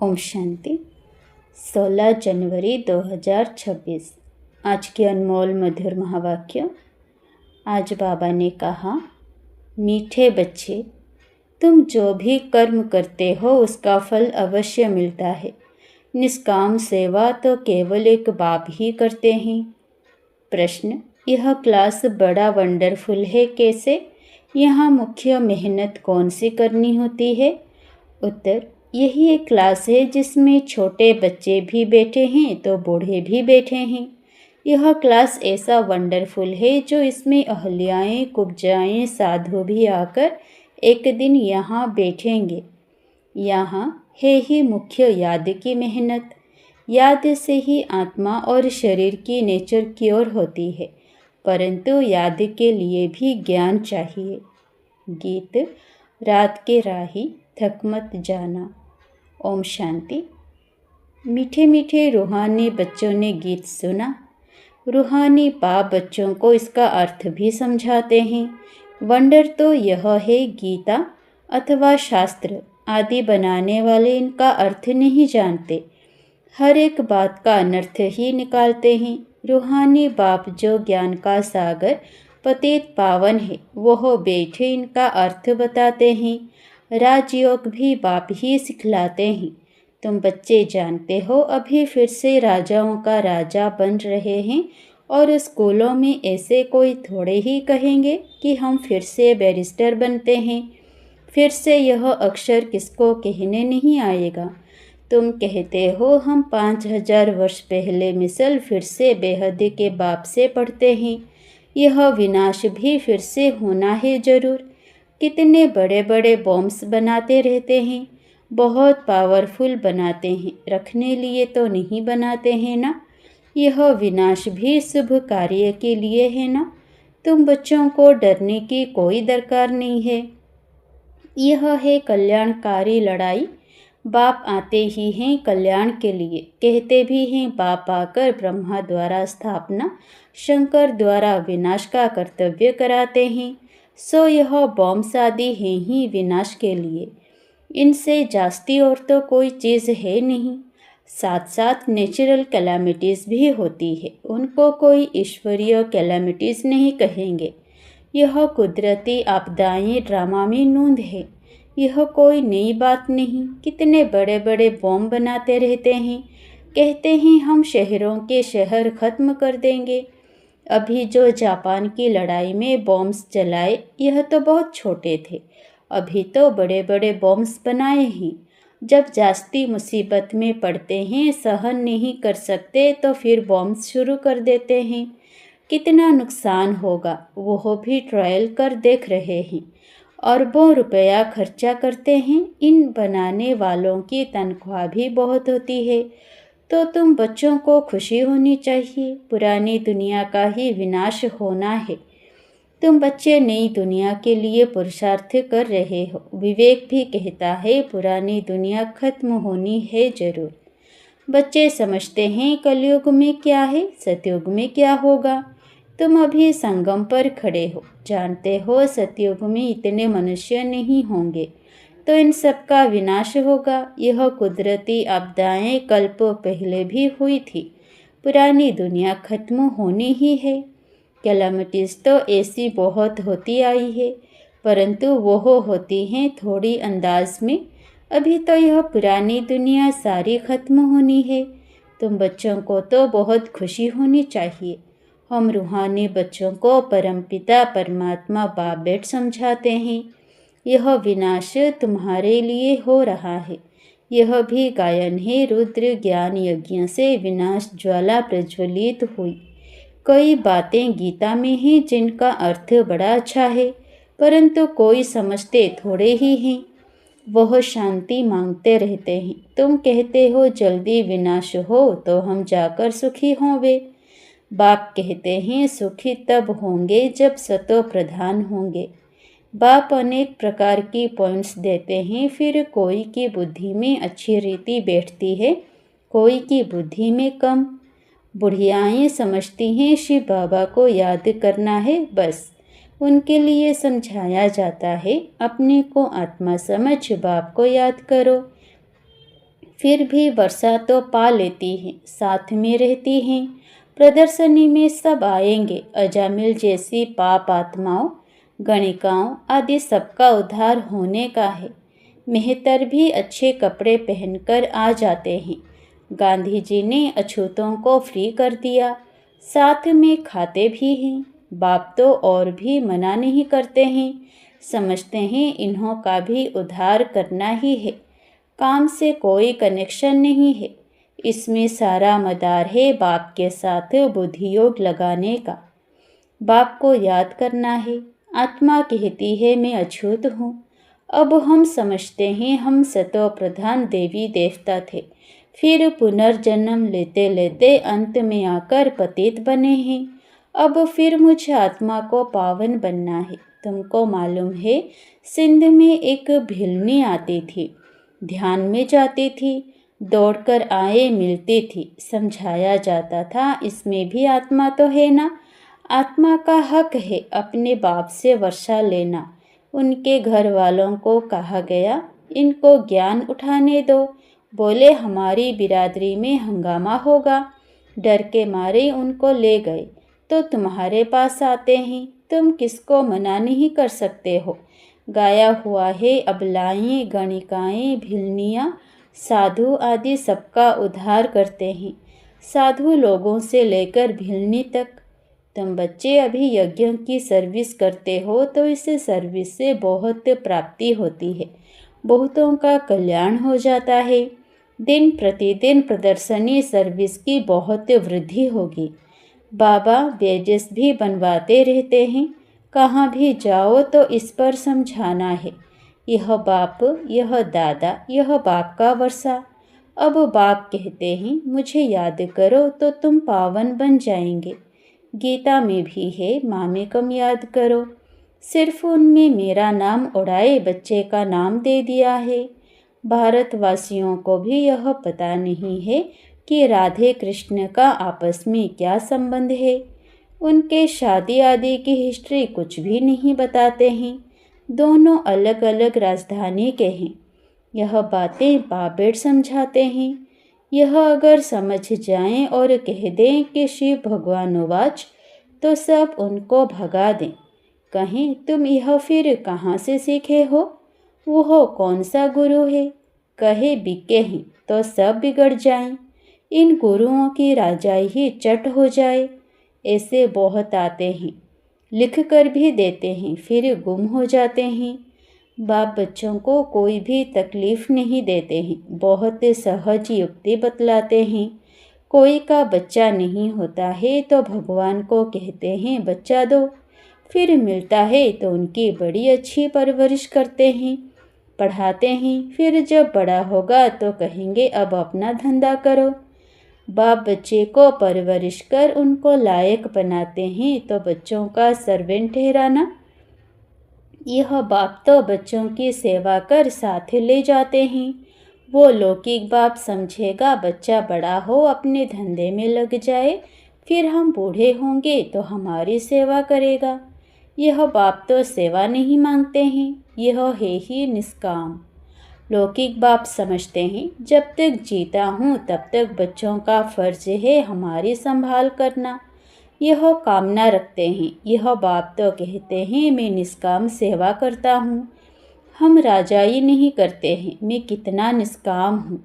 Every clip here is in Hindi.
ओम शांति। 16 जनवरी 2026। आज के अनमोल मधुर महावाक्य। आज बाबा ने कहा, मीठे बच्चे, तुम जो भी कर्म करते हो उसका फल अवश्य मिलता है। निष्काम सेवा तो केवल एक बाप ही करते हैं। प्रश्न, यह क्लास बड़ा वंडरफुल है, कैसे? यहाँ मुख्य मेहनत कौन सी करनी होती है? उत्तर, यही एक क्लास है जिसमें छोटे बच्चे भी बैठे हैं तो बूढ़े भी बैठे हैं। यह क्लास ऐसा वंडरफुल है जो इसमें अहल्याएँ, कुब्जाएँ, साधु भी आकर एक दिन यहाँ बैठेंगे। यहाँ है ही मुख्य याद की मेहनत। याद से ही आत्मा और शरीर की नेचर क्योर होती है, परंतु याद के लिए भी ज्ञान चाहिए। गीत, रात के राही थक मत जाना। ओम शांति। मीठे मीठे रूहानी बच्चों ने गीत सुना। रूहानी बाप बच्चों को इसका अर्थ भी समझाते हैं। वंडर तो यह है, गीता अथवा शास्त्र आदि बनाने वाले इनका अर्थ नहीं जानते, हर एक बात का अनर्थ ही निकालते हैं। रूहानी बाप जो ज्ञान का सागर पतित पावन है, वह बैठे इनका अर्थ बताते हैं। राजयोग भी बाप ही सिखलाते हैं। तुम बच्चे जानते हो, अभी फिर से राजाओं का राजा बन रहे हैं और स्कूलों में ऐसे कोई थोड़े ही कहेंगे कि हम फिर से बैरिस्टर बनते हैं। फिर से यह अक्षर किसको कहने नहीं आएगा। तुम कहते हो हम 5000 वर्ष पहले मिसल फिर से बेहद के बाप से पढ़ते हैं। यह विनाश भी फिर से होना है जरूर। कितने बड़े बड़े बॉम्ब्स बनाते रहते हैं, बहुत पावरफुल बनाते हैं, रखने लिए तो नहीं बनाते हैं ना। यह विनाश भी शुभ कार्य के लिए है ना। तुम बच्चों को डरने की कोई दरकार नहीं है। यह है कल्याणकारी लड़ाई। बाप आते ही हैं कल्याण के लिए, कहते भी हैं बाप आकर ब्रह्मा द्वारा स्थापना, शंकर द्वारा विनाश का कर्तव्य कराते हैं। सो यह बॉम्ब्स आदि हैं ही विनाश के लिए। इनसे जास्ती और तो कोई चीज़ है नहीं। साथ साथ नेचुरल कैलामिटीज़ भी होती है, उनको कोई ईश्वरीय कैलामिटीज़ नहीं कहेंगे। यह कुदरती आपदाएं ड्रामा में नूंद है। यह कोई नई बात नहीं। कितने बड़े बड़े बॉम्ब बनाते रहते हैं, कहते हैं हम शहरों के शहर ख़त्म कर देंगे। अभी जो जापान की लड़ाई में बॉम्ब्स चलाए, यह तो बहुत छोटे थे, अभी तो बड़े बड़े बॉम्ब्स बनाए हैं। जब जास्ती मुसीबत में पड़ते हैं, सहन नहीं कर सकते, तो फिर बॉम्ब्स शुरू कर देते हैं। कितना नुकसान होगा वह भी ट्रायल कर देख रहे हैं। अरबों रुपया खर्चा करते हैं। इन बनाने वालों की तनख्वाह भी बहुत होती है। तो तुम बच्चों को खुशी होनी चाहिए। पुरानी दुनिया का ही विनाश होना है। तुम बच्चे नई दुनिया के लिए पुरुषार्थ कर रहे हो। विवेक भी कहता है पुरानी दुनिया खत्म होनी है जरूर। बच्चे समझते हैं कलयुग में क्या है, सतयुग में क्या होगा। तुम अभी संगम पर खड़े हो, जानते हो सतयुग में इतने मनुष्य नहीं होंगे, तो इन सब का विनाश होगा। यह कुदरती आपदाएं कल्प पहले भी हुई थी। पुरानी दुनिया खत्म होनी ही है। कैलामिटीज़ तो ऐसी बहुत होती आई है, परंतु वह होती हैं थोड़ी अंदाज में। अभी तो यह पुरानी दुनिया सारी खत्म होनी है। तुम बच्चों को तो बहुत खुशी होनी चाहिए। हम रूहानी बच्चों को परमपिता परमात्मा बाप बेट समझाते हैं। यह विनाश तुम्हारे लिए हो रहा है। यह भी गायन है, रुद्र ज्ञान यज्ञ से विनाश ज्वाला प्रज्वलित हुई। कई बातें गीता में हैं जिनका अर्थ बड़ा अच्छा है, परंतु कोई समझते थोड़े ही हैं। वह शांति मांगते रहते हैं। तुम कहते हो जल्दी विनाश हो तो हम जाकर सुखी होंगे। बाप कहते हैं सुखी तब होंगे जब सतो प्रधान होंगे। बाप अनेक प्रकार की पॉइंट्स देते हैं, फिर कोई की बुद्धि में अच्छी रीति बैठती है, कोई की बुद्धि में कम। बुढ़ियाएँ समझती हैं शिव बाबा को याद करना है, बस उनके लिए समझाया जाता है अपने को आत्मा समझ बाप को याद करो। फिर भी वर्षा तो पा लेती हैं, साथ में रहती हैं। प्रदर्शनी में सब आएंगे, अजामिल जैसी पाप आत्माओं, गणिकाओं आदि सबका उद्धार होने का है। मेहतर भी अच्छे कपड़े पहनकर आ जाते हैं। गांधी जी ने अछूतों को फ्री कर दिया, साथ में खाते भी हैं। बाप तो और भी मना नहीं करते हैं, समझते हैं इन्हों का भी उद्धार करना ही है। काम से कोई कनेक्शन नहीं है, इसमें सारा मदार है बाप के साथ बुद्धि योग लगाने का। बाप को याद करना है। आत्मा कहती है मैं अछूत हूँ। अब हम समझते हैं हम सतो प्रधान देवी देवता थे, फिर पुनर्जन्म लेते लेते अंत में आकर पतित बने हैं। अब फिर मुझे आत्मा को पावन बनना है। तुमको मालूम है, सिंध में एक भिलनी आती थी, ध्यान में जाती थी, दौड़कर आए मिलती थी, समझाया जाता था इसमें भी आत्मा तो है ना। आत्मा का हक है अपने बाप से वर्षा लेना। उनके घर वालों को कहा गया इनको ज्ञान उठाने दो। बोले हमारी बिरादरी में हंगामा होगा। डर के मारे उनको ले गए। तो तुम्हारे पास आते हैं, तुम किसको मना नहीं कर सकते हो। गाया हुआ है अबलाएं, गणिकाएं, भिलनियाँ, साधु आदि सबका उद्धार करते हैं, साधु लोगों से लेकर भिलनी तक। तुम बच्चे अभी यज्ञ की सर्विस करते हो तो इस सर्विस से बहुत प्राप्ति होती है, बहुतों का कल्याण हो जाता है। दिन प्रतिदिन प्रदर्शनी सर्विस की बहुत वृद्धि होगी। बाबा वेजेस भी बनवाते रहते हैं। कहाँ भी जाओ तो इस पर समझाना है, यह बाप, यह दादा, यह बाप का वर्षा। अब बाप कहते हैं मुझे याद करो तो तुम पावन बन जाएंगे। गीता में भी है मामेकम याद करो। सिर्फ उनमें मेरा नाम उड़ाए बच्चे का नाम दे दिया है। भारतवासियों को भी यह पता नहीं है कि राधे कृष्ण का आपस में क्या संबंध है। उनके शादी आदि की हिस्ट्री कुछ भी नहीं बताते हैं। दोनों अलग अलग राजधानी के हैं। यह बातें बाबेट समझाते हैं। यह अगर समझ जाएं और कह दें कि शिव भगवान उवाच, तो सब उनको भगा दें। कहें तुम यह फिर कहाँ से सीखे हो, वो कौन सा गुरु है। कहे बिके हैं तो सब बिगड़ जाएं। इन गुरुओं की राजाई ही चट हो जाए। ऐसे बहुत आते हैं, लिख कर भी देते हैं, फिर गुम हो जाते हैं। बाप बच्चों को कोई भी तकलीफ नहीं देते हैं, बहुत सहज युक्ति बतलाते हैं। कोई का बच्चा नहीं होता है तो भगवान को कहते हैं बच्चा दो, फिर मिलता है तो उनकी बड़ी अच्छी परवरिश करते हैं, पढ़ाते हैं। फिर जब बड़ा होगा तो कहेंगे अब अपना धंधा करो। बाप बच्चे को परवरिश कर उनको लायक बनाते हैं तो बच्चों का सर्वेंट ठहराना। यह बाप तो बच्चों की सेवा कर साथ ले जाते हैं। वो लौकिक बाप समझेगा बच्चा बड़ा हो अपने धंधे में लग जाए, फिर हम बूढ़े होंगे तो हमारी सेवा करेगा। यह बाप तो सेवा नहीं मांगते हैं, यह है ही निष्काम। लौकिक बाप समझते हैं जब तक जीता हूँ तब तक बच्चों का फर्ज है हमारी संभाल करना। यह कामना रखते हैं। यह बाप तो कहते हैं मैं निष्काम सेवा करता हूँ। हम राजाई नहीं करते हैं, मैं कितना निष्काम हूँ।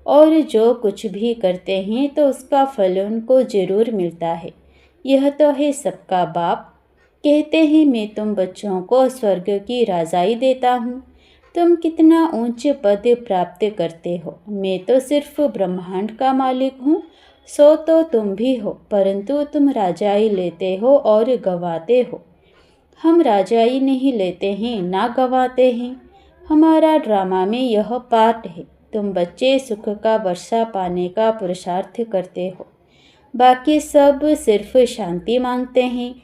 और जो कुछ भी करते हैं तो उसका फल उनको जरूर मिलता है। यह तो है सबका बाप। कहते हैं मैं तुम बच्चों को स्वर्ग की राजाई देता हूँ। तुम कितना ऊंच पद प्राप्त करते हो। मैं तो सिर्फ ब्रह्मांड का मालिक हूँ, सो तो तुम भी हो, परंतु तुम राजाई लेते हो और गवाते हो। हम राजाई नहीं लेते हैं ना गवाते हैं। हमारा ड्रामा में यह पार्ट है। तुम बच्चे सुख का वर्षा पाने का पुरुषार्थ करते हो, बाकी सब सिर्फ शांति मांगते हैं।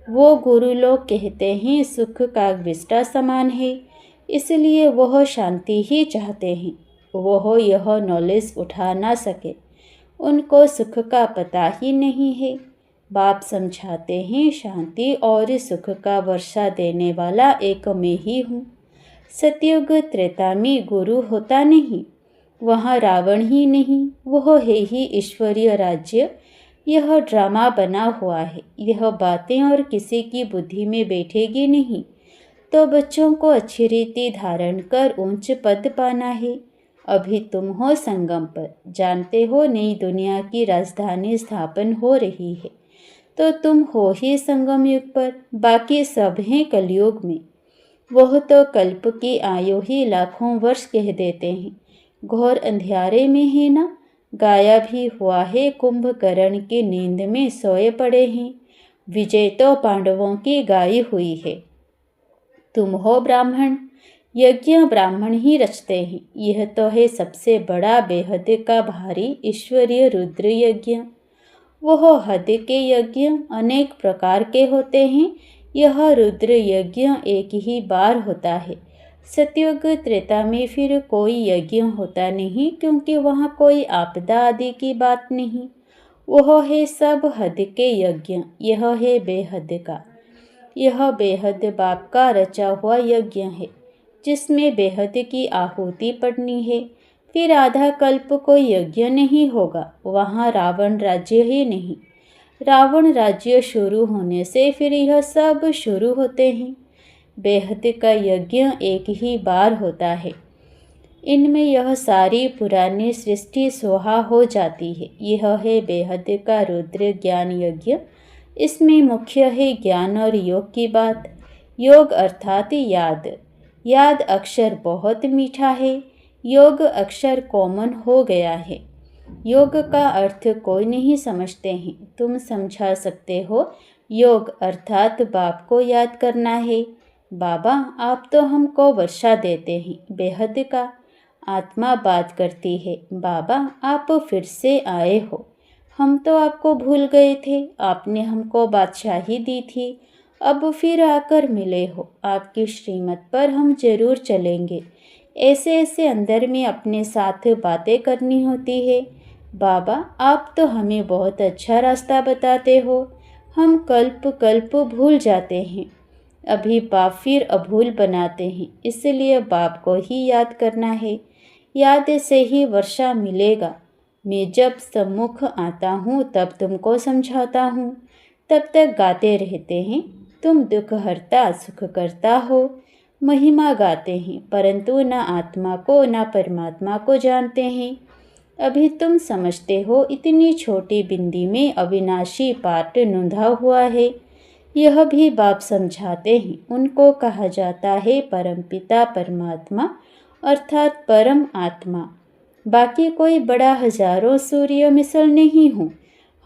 वो गुरु लोग कहते हैं सुख का विष्टा समान है, इसलिए वह शांति ही चाहते हैं। वह यह नॉलेज उठा ना सके, उनको सुख का पता ही नहीं है। बाप समझाते हैं शांति और सुख का वर्षा देने वाला एक मैं ही हूँ। सतयुग त्रेता में गुरु होता नहीं, वहाँ रावण ही नहीं, वह है ही ईश्वरीय राज्य। यह ड्रामा बना हुआ है, यह बातें और किसी की बुद्धि में बैठेगी नहीं। तो बच्चों को अच्छी रीति धारण कर ऊंच पद पाना है। अभी तुम हो संगम पर, जानते हो नई दुनिया की राजधानी स्थापन हो रही है। तो तुम हो ही संगम युग पर, बाकी सब हैं कलयुग में। वह तो कल्प की आयु ही लाखों वर्ष कह देते हैं। घोर अंधियारे में है ना, गाया भी हुआ है कुंभकर्ण की नींद में सोए पड़े हैं। विजय तो पांडवों की गाई हुई है। तुम हो ब्राह्मण, यज्ञ ब्राह्मण ही रचते हैं। यह तो है सबसे बड़ा बेहद का भारी ईश्वरीय रुद्र यज्ञ। वह हद के यज्ञ अनेक प्रकार के होते हैं, यह रुद्र यज्ञ एक ही बार होता है। सतयुग त्रेता में फिर कोई यज्ञ होता नहीं, क्योंकि वहाँ कोई आपदा आदि की बात नहीं। वह है सब हद के यज्ञ, यह है बेहद का। यह बेहद बाप का रचा हुआ यज्ञ है, जिसमें बेहद की आहुति पड़नी है। फिर आधा कल्प कोई यज्ञ नहीं होगा, वहाँ रावण राज्य ही नहीं। रावण राज्य शुरू होने से फिर यह सब शुरू होते हैं। बेहद का यज्ञ एक ही बार होता है। इनमें यह सारी पुरानी सृष्टि सोहा हो जाती है। यह है बेहद का रुद्र ज्ञान यज्ञ। इसमें मुख्य है ज्ञान और योग की बात। योग अर्थात याद। याद अक्षर बहुत मीठा है, योग अक्षर कॉमन हो गया है। योग का अर्थ कोई नहीं समझते हैं, तुम समझा सकते हो। योग अर्थात बाप को याद करना है। बाबा आप तो हमको वर्षा देते हैं, बेहद का। आत्मा बात करती है, बाबा आप फिर से आए हो। हम तो आपको भूल गए थे, आपने हमको बादशाही दी थी, अब फिर आकर मिले हो। आपकी श्रीमत पर हम जरूर चलेंगे। ऐसे ऐसे अंदर में अपने साथ बातें करनी होती है। बाबा आप तो हमें बहुत अच्छा रास्ता बताते हो, हम कल्प कल्प भूल जाते हैं। अभी बाप फिर अभूल बनाते हैं, इसलिए बाप को ही याद करना है। याद से ही वर्षा मिलेगा। मैं जब सम्मुख आता हूँ तब तुमको समझाता हूँ, तब तक गाते रहते हैं। तुम दुख हरता सुख करता हो, महिमा गाते हैं, परंतु न आत्मा को न परमात्मा को जानते हैं। अभी तुम समझते हो, इतनी छोटी बिंदी में अविनाशी पाठ नूंधा हुआ है। यह भी बाप समझाते हैं। उनको कहा जाता है परमपिता परमात्मा अर्थात परम आत्मा। बाकी कोई बड़ा हजारों सूर्य मिसल नहीं हूँ।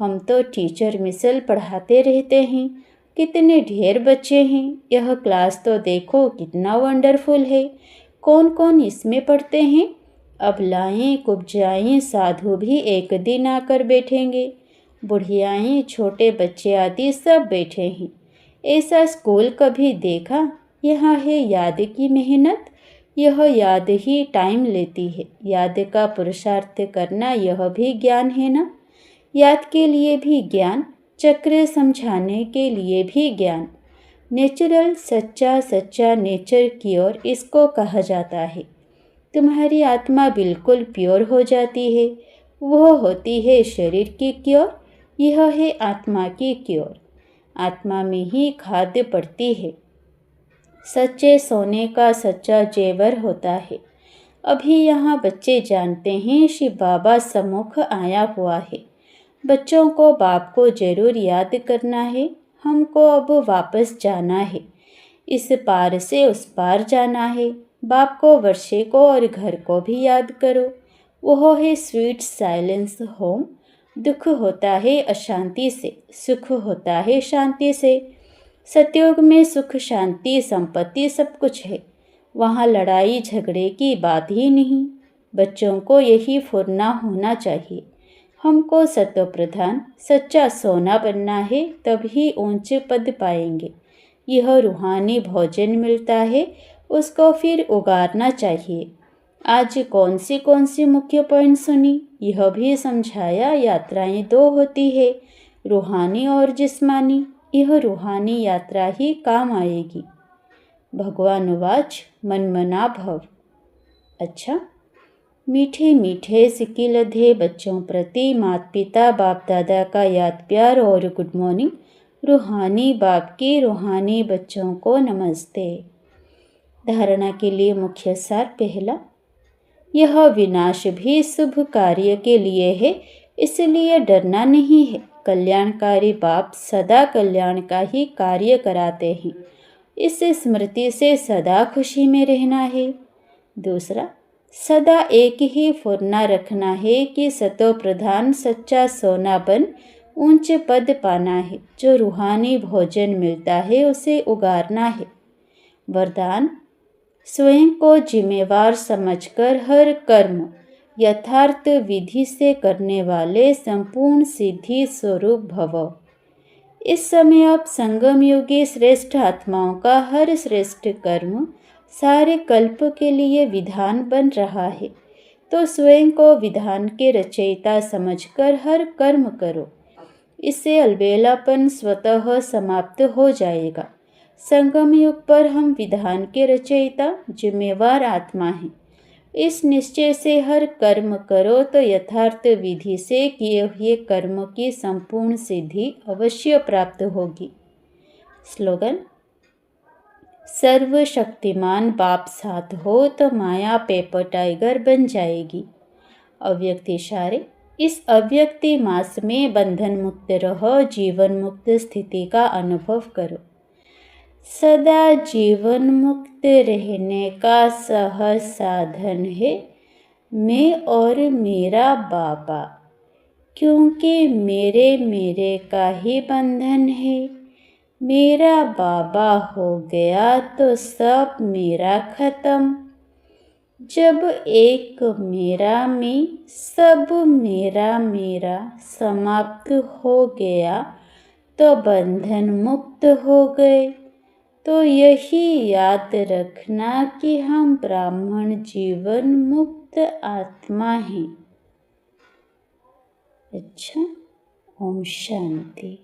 हम तो टीचर मिसल पढ़ाते रहते हैं। कितने ढेर बच्चे हैं, यह क्लास तो देखो कितना वंडरफुल है। कौन कौन इसमें पढ़ते हैं। अब लाएं कुब्जाएं साधु भी एक दिन आकर बैठेंगे। बुढ़ियाएं छोटे बच्चे आदि सब बैठे हैं। ऐसा स्कूल कभी देखा। यहाँ है याद की मेहनत। यह याद ही टाइम लेती है। याद का पुरुषार्थ करना यह भी ज्ञान है ना। याद के लिए भी ज्ञान, चक्र समझाने के लिए भी ज्ञान। नेचुरल सच्चा सच्चा नेचर क्योर इसको कहा जाता है। तुम्हारी आत्मा बिल्कुल प्योर हो जाती है, वह होती है शरीर की क्योर। यह है आत्मा की क्योर। आत्मा में ही खाद्य पड़ती है। सच्चे सोने का सच्चा जेवर होता है। अभी यहाँ बच्चे जानते हैं शिव बाबा सम्मुख आया हुआ है। बच्चों को बाप को जरूर याद करना है। हमको अब वापस जाना है, इस पार से उस पार जाना है। बाप को वर्षे को और घर को भी याद करो। वह है स्वीट साइलेंस होम। दुख होता है अशांति से, सुख होता है शांति से। सतयुग में सुख शांति संपत्ति सब कुछ है। वहाँ लड़ाई झगड़े की बात ही नहीं। बच्चों को यही फुरना होना चाहिए। हमको सत्व प्रधान सच्चा सोना बनना है, तभी ऊंचे पद पाएंगे। यह रूहानी भोजन मिलता है, उसको फिर उगारना चाहिए। आज कौन सी मुख्य पॉइंट सुनी, यह भी समझाया। यात्राएं दो होती है, रूहानी और जिस्मानी। यह रूहानी यात्रा ही काम आएगी। भगवान वाच मन मना भव। अच्छा, मीठे मीठे सिक्के लधे बच्चों प्रति माता पिता बाप दादा का याद प्यार और गुड मॉर्निंग। रूहानी बाप की रूहानी बच्चों को नमस्ते। धारणा के लिए मुख्य सार। पहला, यह विनाश भी शुभ कार्य के लिए है, इसलिए डरना नहीं है। कल्याणकारी बाप सदा कल्याण का ही कार्य कराते हैं, इस स्मृति से सदा खुशी में रहना है। दूसरा, सदा एक ही फुरना रखना है कि सतो प्रधान सच्चा सोना बन ऊंच पद पाना है। जो रूहानी भोजन मिलता है उसे उगारना है। वरदान, स्वयं को जिम्मेवार समझकर हर कर्म यथार्थ विधि से करने वाले संपूर्ण सिद्धि स्वरूप भव। इस समय आप संगम योगी श्रेष्ठ आत्माओं का हर श्रेष्ठ कर्म सारे कल्प के लिए विधान बन रहा है, तो स्वयं को विधान के रचयिता समझकर हर कर्म करो। इससे अलबेलापन स्वतः समाप्त हो जाएगा। संगम युग पर हम विधान के रचयिता जिम्मेवार आत्मा हैं। इस निश्चय से हर कर्म करो तो यथार्थ विधि से किए हुए कर्म की संपूर्ण सिद्धि अवश्य प्राप्त होगी। स्लोगन, सर्वशक्तिमान बाप साथ हो तो माया पेपर टाइगर बन जाएगी। अव्यक्त इशारे, इस अव्यक्ति मास में बंधन मुक्त रहो, जीवन मुक्त स्थिति का अनुभव करो। सदा जीवन मुक्त रहने का सहज साधन है मैं और मेरा बाबा, क्योंकि मेरे का ही बंधन है। मेरा बाबा हो गया तो सब मेरा खत्म। जब एक मेरा में सब मेरा समाप्त हो गया तो बंधन मुक्त हो गए। तो यही याद रखना कि हम ब्राह्मण जीवन मुक्त आत्मा हैं। अच्छा, ओम शांति।